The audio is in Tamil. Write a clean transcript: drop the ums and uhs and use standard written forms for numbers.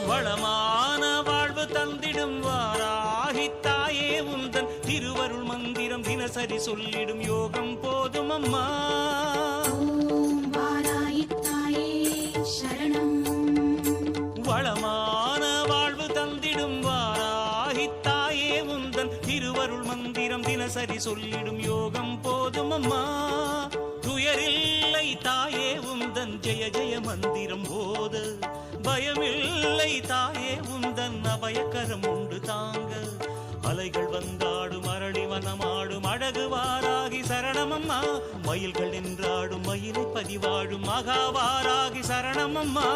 வளமான வாழ்வு தந்திடும் வாராகி தாயே உந்தன் திருவருள் மந்திரம் தினசரி சொல்லிடும் யோகம் போதும் அம்மா. வாராகி தாயே சரணம். வளமான வாழ்வு தந்திடும் வாராகி தாயே உந்தன் திருவருள் மந்திரம் தினசரி சொல்லிடும் யோகம் போதும் அம்மா. துயரில்லை தாயே உந்தன் ஜெய ஜெய மந்திரம் போத, பயமில்லை தாயே உந்தன் அபயக்கரம் உண்டு தாங்க. அலைகள் வந்தாடும் அரளி வனமாடும் அழகு வாராகி சரணமம்மா. மயில்கள் நின்றாடும் மயிலை பதிவாடும் மகாவாராகி சரணமம்மா.